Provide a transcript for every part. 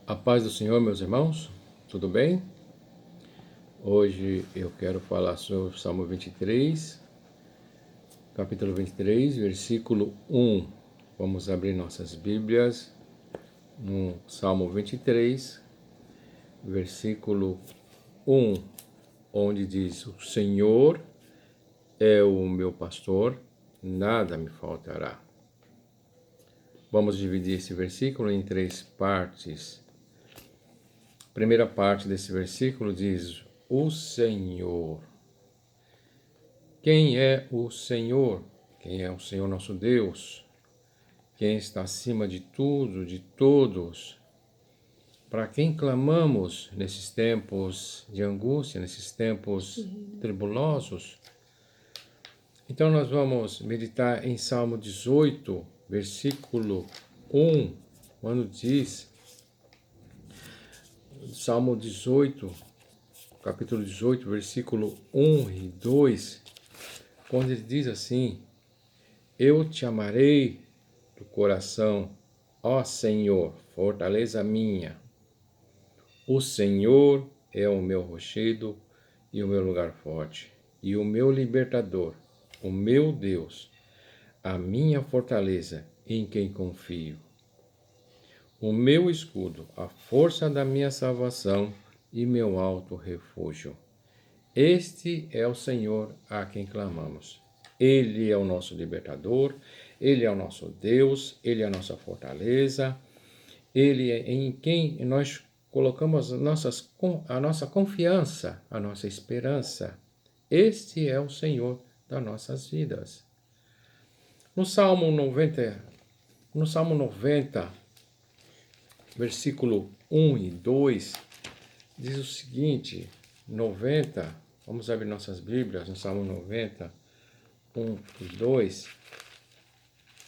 A paz do Senhor, meus irmãos, tudo bem? Hoje eu quero falar sobre o Salmo 23, capítulo 23, versículo 1. Vamos abrir nossas Bíblias no Salmo 23, versículo 1, onde diz: O Senhor é o meu pastor, nada me faltará. Vamos dividir esse versículo em três partes. A primeira parte desse versículo diz: O Senhor. Quem é o Senhor? Quem é o Senhor nosso Deus? Quem está acima de tudo, de todos? Para quem clamamos nesses tempos de angústia, nesses tempos tribulosos? Então nós vamos meditar em Salmo 18, versículo 1, quando diz, Salmo 18, capítulo 18, versículo 1 e 2, quando ele diz assim: Eu te amarei do coração, ó Senhor, fortaleza minha. O Senhor é o meu rochedo e o meu lugar forte, e o meu libertador, o meu Deus, a minha fortaleza em quem confio. O meu escudo, a força da minha salvação e meu alto refúgio. Este é o Senhor a quem clamamos. Ele é o nosso libertador, Ele é o nosso Deus, Ele é a nossa fortaleza, Ele é em quem nós colocamos a nossa confiança, a nossa esperança. Este é o Senhor das nossas vidas. No Salmo 90, versículo 1 e 2, diz o seguinte, 90, vamos abrir nossas Bíblias, no Salmo 90, 1 e 2,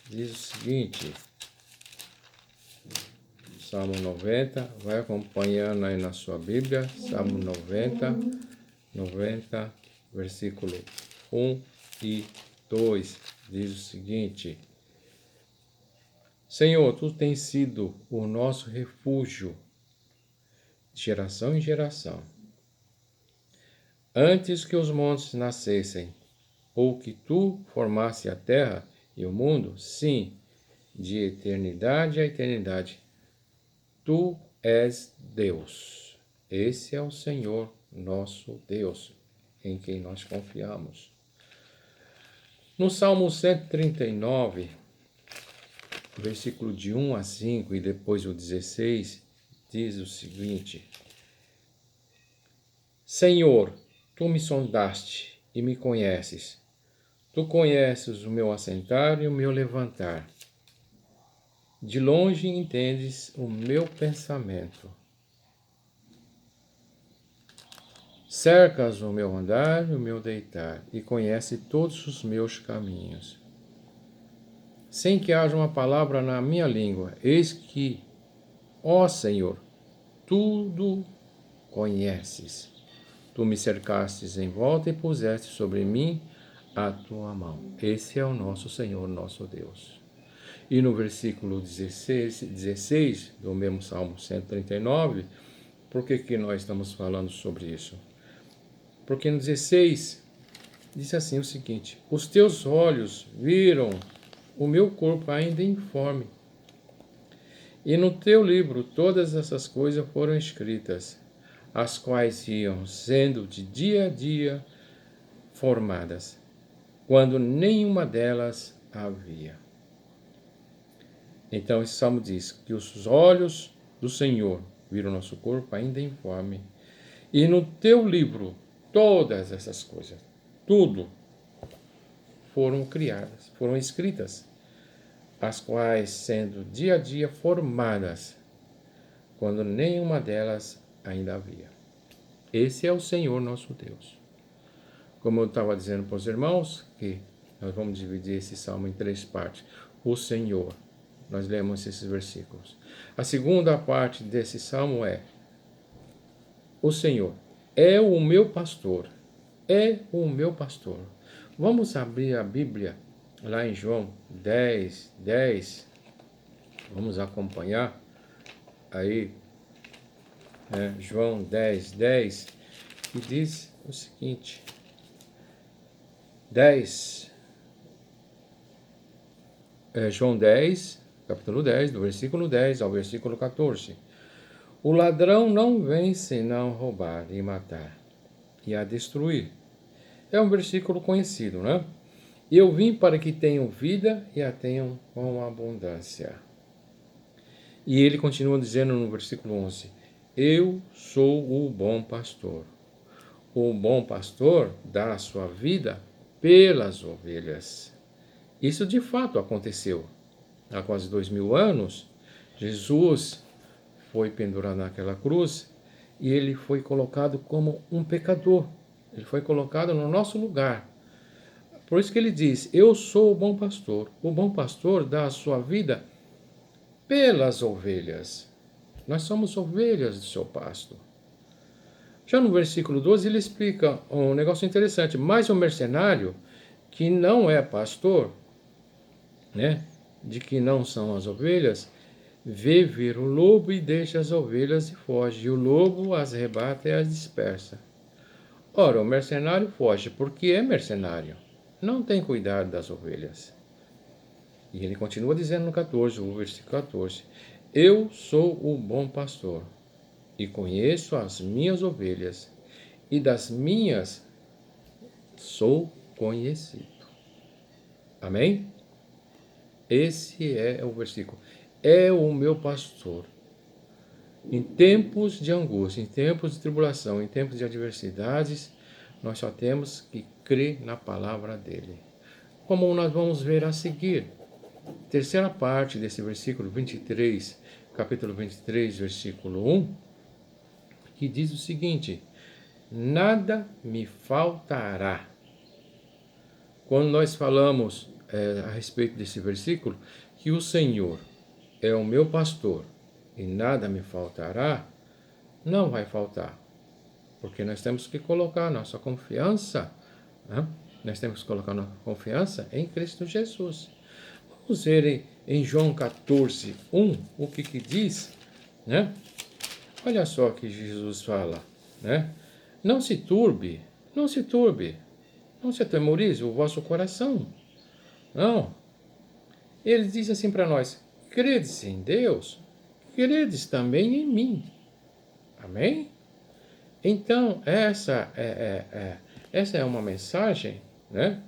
diz o seguinte, Salmo 90, vai acompanhando aí na sua Bíblia, Salmo 90, versículo 1 e 2, diz o seguinte: Senhor, Tu tens sido o nosso refúgio, de geração em geração. Antes que os montes nascessem, ou que Tu formasse a terra e o mundo, sim, de eternidade a eternidade, Tu és Deus. Esse é o Senhor nosso Deus, em quem nós confiamos. No Salmo 139, versículo de 1 a 5 e depois o 16, diz o seguinte: Senhor, Tu me sondaste e me conheces. Tu conheces o meu assentar e o meu levantar. De longe entendes o meu pensamento. Cercas o meu andar e o meu deitar, e conhece todos os meus caminhos. Sem que haja uma palavra na minha língua, eis que, ó Senhor, tudo conheces. Tu me cercastes em volta e puseste sobre mim a tua mão. Esse é o nosso Senhor, nosso Deus. E no versículo 16 do mesmo Salmo 139, por que nós estamos falando sobre isso? Porque no 16 diz assim o seguinte: Os teus olhos viram o meu corpo ainda informe, e no teu livro todas essas coisas foram escritas, as quais iam sendo de dia a dia formadas, quando nenhuma delas havia. Então esse salmo diz que os olhos do Senhor viram nosso corpo ainda informe, e no teu livro todas essas coisas, tudo, foram criadas, foram escritas, as quais sendo dia a dia formadas, quando nenhuma delas ainda havia. Esse é o Senhor nosso Deus. Como eu estava dizendo para os irmãos, que nós vamos dividir esse salmo em três partes. O Senhor. Nós lemos esses versículos. A segunda parte desse salmo é: o Senhor é o meu pastor. É o meu pastor. Vamos abrir a Bíblia lá em João 10. Vamos acompanhar aí João 10, 10, que diz o seguinte, 10, João 10, capítulo 10, do versículo 10 ao versículo 14. O ladrão não vem senão roubar e matar e a destruir. É um versículo conhecido, né? Eu vim para que tenham vida e a tenham com abundância. E ele continua dizendo no versículo 11, eu sou o bom pastor. O bom pastor dá a sua vida pelas ovelhas. Isso de fato aconteceu. Há quase 2000 anos, Jesus foi pendurado naquela cruz e ele foi colocado como um pecador. Ele foi colocado no nosso lugar. Por isso que ele diz, eu sou o bom pastor. O bom pastor dá a sua vida pelas ovelhas. Nós somos ovelhas do seu pasto. Já no versículo 12 ele explica um negócio interessante. Mas o mercenário, que não é pastor, né, de que não são as ovelhas, vê vir o lobo e deixa as ovelhas e foge. E o lobo as arrebata e as dispersa. Ora, o mercenário foge porque é mercenário. Não tem cuidado das ovelhas. E ele continua dizendo no 14, o versículo 14. Eu sou o bom pastor e conheço as minhas ovelhas e das minhas sou conhecido. Amém? Esse é o versículo. É o meu pastor. Em tempos de angústia, em tempos de tribulação, em tempos de adversidades, nós só temos que crer na palavra dele. Como nós vamos ver a seguir, terceira parte desse versículo 23, capítulo 23, versículo 1, que diz o seguinte, nada me faltará. Quando nós falamos a respeito desse versículo, que o Senhor é o meu pastor e nada me faltará, não vai faltar. Porque nós temos que colocar nossa confiança, né? Nós temos que colocar nossa confiança em Cristo Jesus. Vamos ver em João 14, 1, o que diz, né? Olha só o que Jesus fala, né? Não se turbe, não se turbe, não se atemorize o vosso coração. Não. Ele diz assim para nós, credes em Deus, credes também em mim. Amém? Então, essa é uma mensagem, né,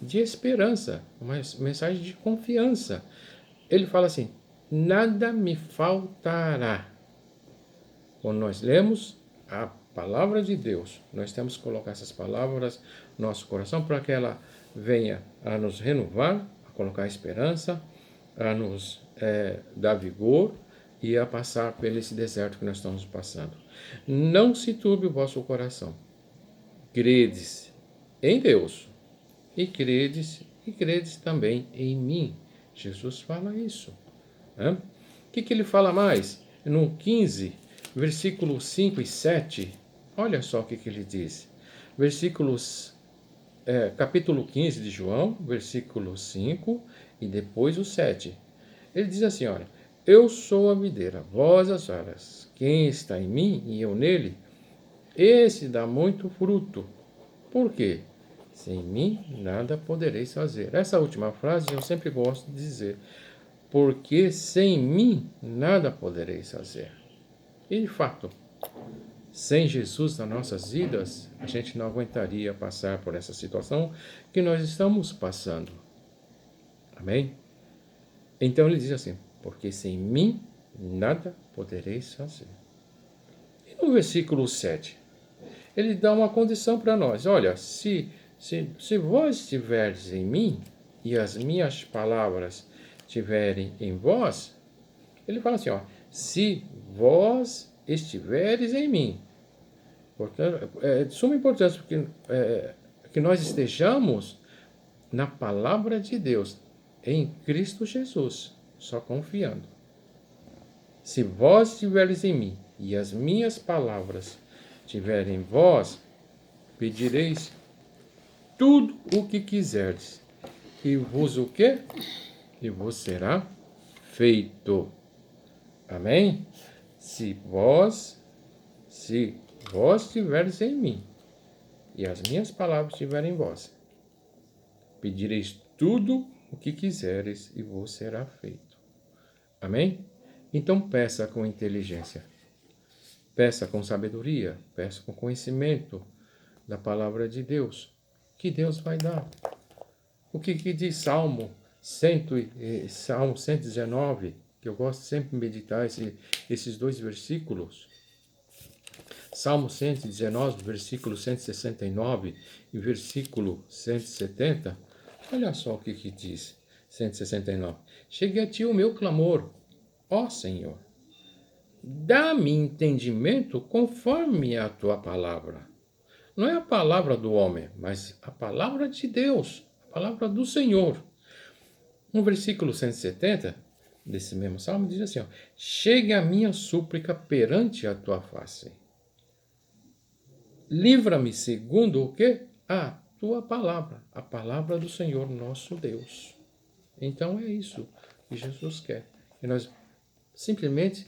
de esperança, uma mensagem de confiança. Ele fala assim, nada me faltará. Quando nós lemos a palavra de Deus, nós temos que colocar essas palavras no nosso coração para que ela venha a nos renovar, a colocar esperança, a nos dar vigor e a passar por esse deserto que nós estamos passando. Não se turbe o vosso coração. Credes em Deus e credes também em mim. Jesus fala isso. Né? O que ele fala mais? No 15, versículos 5 e 7, olha só o que ele diz. Capítulo 15 de João, versículo 5 e depois o 7. Ele diz assim, olha, eu sou a videira, vós as varas. Quem está em mim e eu nele, esse dá muito fruto. Por quê? Sem mim nada podereis fazer. Essa última frase eu sempre gosto de dizer. Porque sem mim nada podereis fazer. E de fato, sem Jesus nas nossas vidas, a gente não aguentaria passar por essa situação que nós estamos passando. Amém? Então ele diz assim, porque sem mim nada podereis fazer. E no versículo 7, ele dá uma condição para nós. Olha, se vós estiverdes em mim e as minhas palavras estiverem em vós, ele fala assim, ó, se vós estiveres em mim. Portanto, é de suma importância que nós estejamos na palavra de Deus, em Cristo Jesus, só confiando. Se vós estiveres em mim e as minhas palavras estiverem em vós, pedireis tudo o que quiserdes, e vos o quê? E vos será feito. Amém? Se vós se vós estiveres em mim, e as minhas palavras estiverem em vós, pedireis tudo o que quiseres e vos será feito. Amém? Então peça com inteligência, peça com sabedoria, peça com conhecimento da palavra de Deus, que Deus vai dar. O que diz Salmo 119, que eu gosto sempre de meditar esses dois versículos. Salmo 119, versículo 169 e versículo 170. Olha só o que diz 169. Chegue a ti o meu clamor, ó Senhor. Dá-me entendimento conforme a tua palavra. Não é a palavra do homem, mas a palavra de Deus, a palavra do Senhor. No versículo 170 desse mesmo salmo diz assim, ó, chegue a minha súplica perante a tua face. Livra-me segundo o quê? A tua palavra, a palavra do Senhor nosso Deus. Então é isso que Jesus quer. E nós simplesmente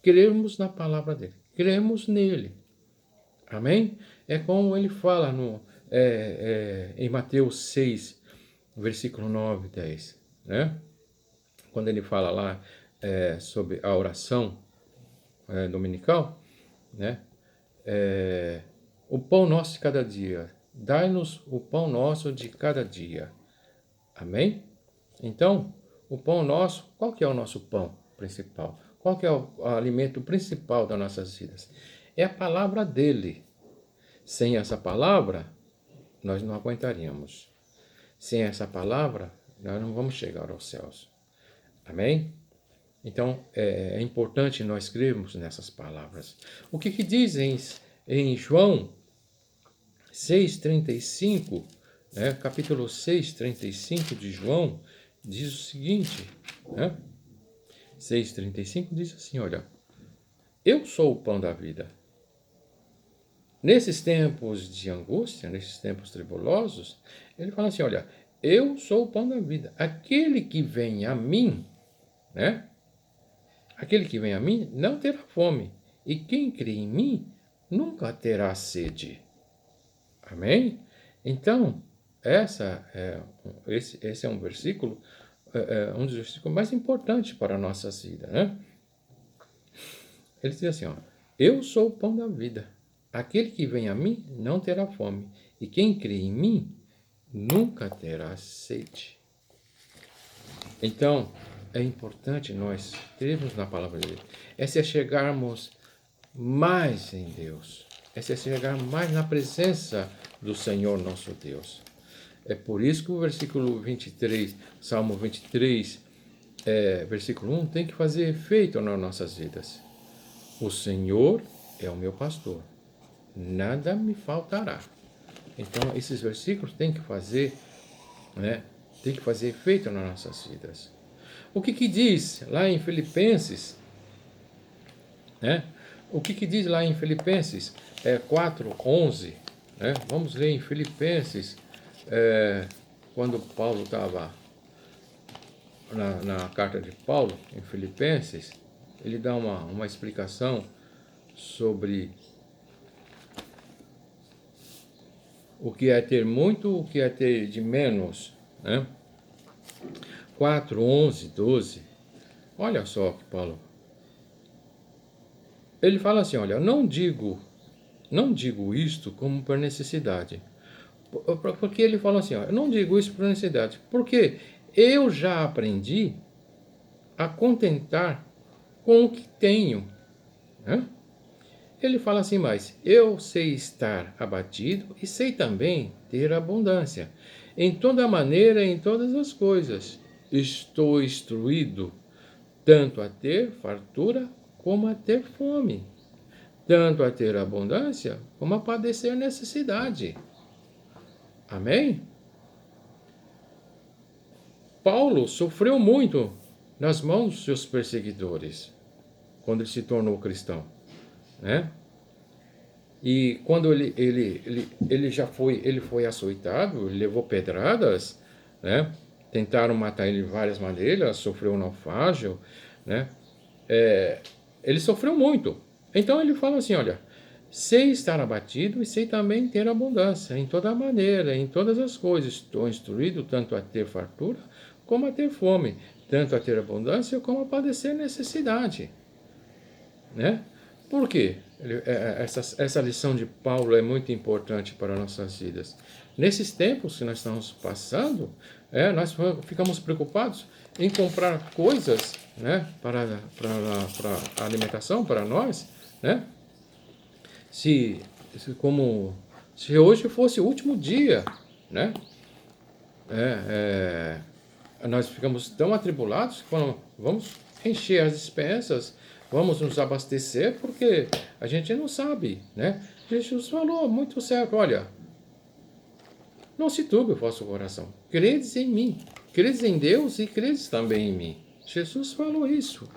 cremos na palavra dele, cremos nele. Amém? É como ele fala em Mateus 6, versículo 9 e 10. Né? Quando ele fala lá sobre a oração dominical, né? O pão nosso de cada dia. Dai-nos o pão nosso de cada dia. Amém? Então, o pão nosso, qual que é o nosso pão principal? Qual que é o alimento principal das nossas vidas? É a palavra dele. Sem essa palavra, nós não aguentaríamos. Sem essa palavra, nós não vamos chegar aos céus. Amém? Então, é importante nós crermos nessas palavras. O que diz em João 6,35, né? Capítulo 6,35 de João, diz o seguinte, né? 6,35 diz assim, olha, eu sou o pão da vida. Nesses tempos de angústia, nesses tempos tribulosos, ele fala assim, olha, eu sou o pão da vida. Aquele que vem a mim, né? Aquele que vem a mim não terá fome, e quem crê em mim nunca terá sede. Amém? Então, esse é um versículo, um dos versículos mais importantes para a nossa vida, né? Ele diz assim, ó, eu sou o pão da vida. Aquele que vem a mim não terá fome, e quem crê em mim nunca terá sede. Então, é importante nós crermos na palavra dele. É se chegarmos mais em Deus. É se chegar mais na presença do Senhor nosso Deus. É por isso que o versículo 23, Salmo 23, versículo 1, tem que fazer efeito nas nossas vidas. O Senhor é o meu pastor, nada me faltará. Então, esses versículos têm que fazer, né, tem que fazer efeito nas nossas vidas. O que diz lá em Filipenses, né? O que diz lá em Filipenses 4:11, né? Vamos ler em Filipenses, quando Paulo estava na carta de Paulo, em Filipenses, ele dá uma explicação sobre o que é ter muito, o que é ter de menos, né? 4, 11, 12. Olha só que Paulo. Ele fala assim, olha, não digo isto como por necessidade. Porque ele fala assim, olha, não digo isso por necessidade, porque eu já aprendi a contentar com o que tenho, né? Ele fala assim mais, eu sei estar abatido e sei também ter abundância. Em toda maneira, em todas as coisas, estou instruído, tanto a ter fartura como a ter fome, tanto a ter abundância como a padecer necessidade. Amém? Paulo sofreu muito nas mãos dos seus perseguidores, quando ele se tornou cristão, né? E quando ele foi açoitado, ele levou pedradas, né? Tentaram matar ele de várias maneiras, sofreu um naufrágio, né? Ele sofreu muito. Então ele fala assim, olha, Sei estar abatido e sei também ter abundância, em toda maneira, em todas as coisas. Estou instruído tanto a ter fartura como a ter fome, tanto a ter abundância como a padecer necessidade. Né? Por quê? Essa lição de Paulo é muito importante para nossas vidas. Nesses tempos que nós estamos passando, nós ficamos preocupados em comprar coisas, né, para alimentação, para nós, né? Se, se hoje fosse o último dia, né? Nós ficamos tão atribulados que vamos encher as despensas, vamos nos abastecer, porque a gente não sabe, né? Jesus falou muito certo, olha, não se turbe o vosso coração, credes em mim, credes em Deus e credes também em mim. Jesus falou isso,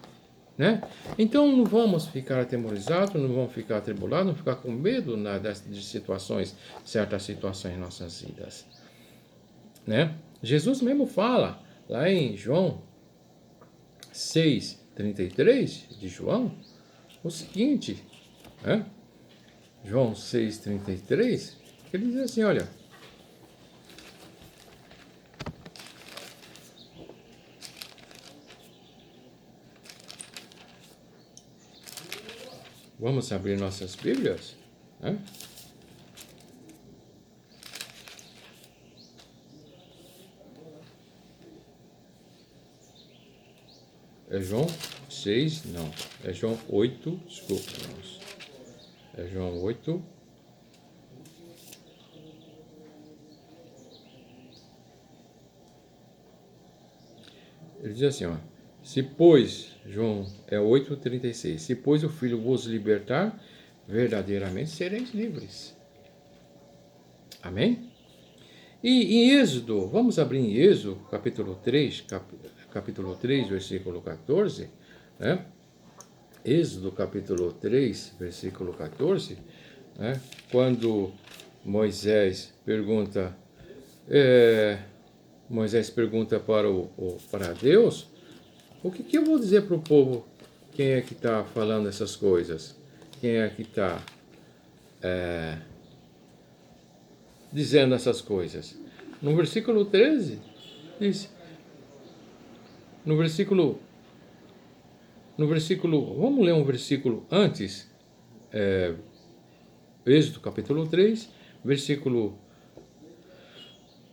né? Então não vamos ficar atemorizados, não vamos ficar atribulados, não ficar com medo de situações, certas situações em nossas vidas, né? Jesus mesmo fala lá em João 6:33 de João, o seguinte, né? João 6:33, ele diz assim, olha, vamos abrir nossas Bíblias, né? É João 6, não, é João 8, desculpa, irmãos. É João 8. Ele diz assim, ó, se pois, João é 8:36, se pois o Filho vos libertar, verdadeiramente sereis livres. Amém? E em Êxodo, vamos abrir em Êxodo, capítulo 3, versículo 14, né? Êxodo, capítulo 3, versículo 14, né? Quando Moisés pergunta, para Deus, o que eu vou dizer para o povo? Quem é que está falando essas coisas? Quem é que está dizendo essas coisas? No versículo 13, diz, no versículo, vamos ler um versículo antes, Êxodo capítulo 3, versículo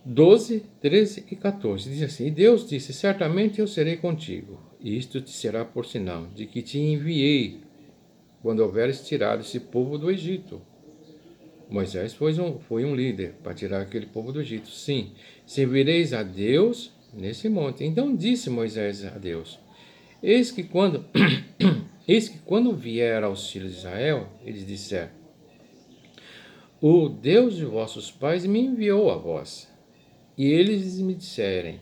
12, 13 e 14. Diz assim, e Deus disse, certamente eu serei contigo, e isto te será por sinal de que te enviei, quando houveres tirado esse povo do Egito. Moisés foi um líder para tirar aquele povo do Egito. Sim, servireis a Deus nesse monte. Então disse Moisés a Deus, eis que quando vier aos filhos de Israel, eles disseram, o Deus de vossos pais me enviou a vós. E eles me disserem,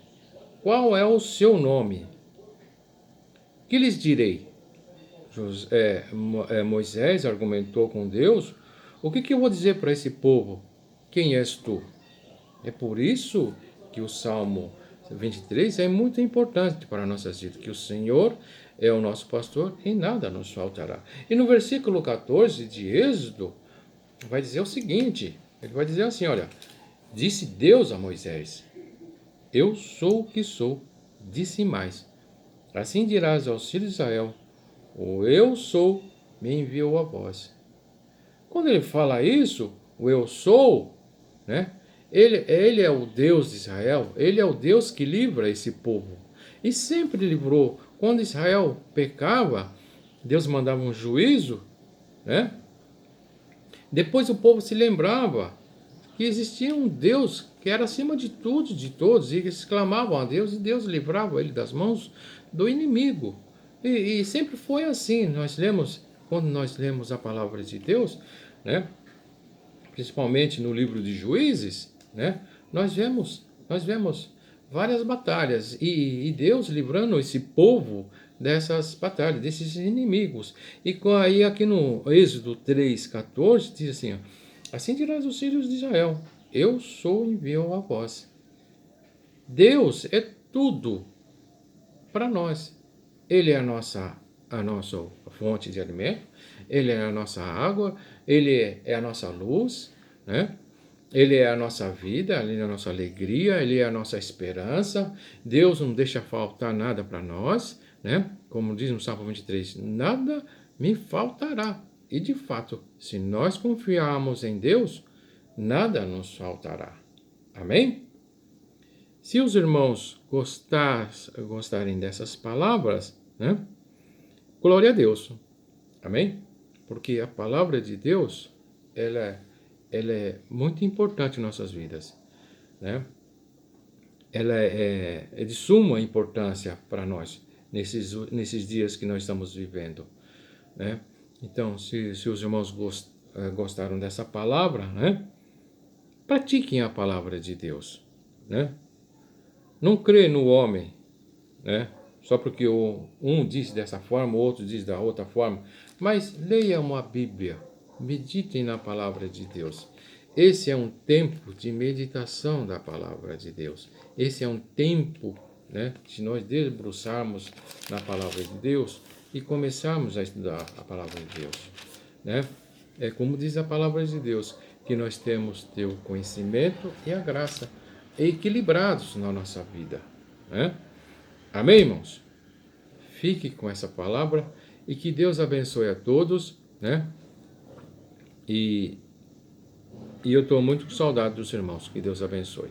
qual é o seu nome? Que lhes direi? Moisés argumentou com Deus, o que eu vou dizer para esse povo? Quem és tu? É por isso que o Salmo 23 é muito importante para nossas vidas, que o Senhor é o nosso pastor e nada nos faltará. E no versículo 14 de Êxodo, vai dizer o seguinte, ele vai dizer assim, olha, disse Deus a Moisés, eu sou o que sou, disse mais, assim dirás aos filhos de Israel, o eu sou me enviou a vós. Quando ele fala isso, o eu sou, né? Ele é o Deus de Israel, ele é o Deus que livra esse povo. E sempre livrou. Quando Israel pecava, Deus mandava um juízo, né? Depois o povo se lembrava que existia um Deus que era acima de tudo, de todos, e eles clamavam a Deus e Deus livrava ele das mãos do inimigo. E sempre foi assim. Quando nós lemos a palavra de Deus, né? Principalmente no livro de Juízes, né? Nós vemos várias batalhas e Deus livrando esse povo dessas batalhas, desses inimigos. E aí aqui no Êxodo 3:14 diz assim, ó, assim dirás os filhos de Israel, eu sou enviou a vós. Deus é tudo para nós. Ele é a nossa fonte de alimento, Ele é a nossa água, Ele é a nossa luz, né? Ele é a nossa vida, Ele é a nossa alegria, Ele é a nossa esperança. Deus não deixa faltar nada para nós, né? Como diz no Salmo 23, nada me faltará. E de fato, se nós confiarmos em Deus, nada nos faltará. Amém? Se os irmãos gostarem dessas palavras, né? Glória a Deus. Amém? Porque a palavra de Deus, ela é muito importante em nossas vidas, né? Ela é de suma importância para nós nesses dias que nós estamos vivendo, né? Então, se os irmãos gostaram dessa palavra, né? Pratiquem a palavra de Deus, né? Não crê no homem, né? Só porque um diz dessa forma, o outro diz da outra forma, mas leiam a Bíblia, meditem na palavra de Deus. Esse é um tempo de meditação da palavra de Deus. Esse é um tempo, né, de nós debruçarmos na palavra de Deus e começarmos a estudar a palavra de Deus, né? É como diz a palavra de Deus, que nós temos ter o conhecimento e a graça equilibrados na nossa vida, né? Amém, irmãos? Fique com essa palavra e que Deus abençoe a todos, né? E eu estou muito com saudade dos irmãos. Que Deus abençoe.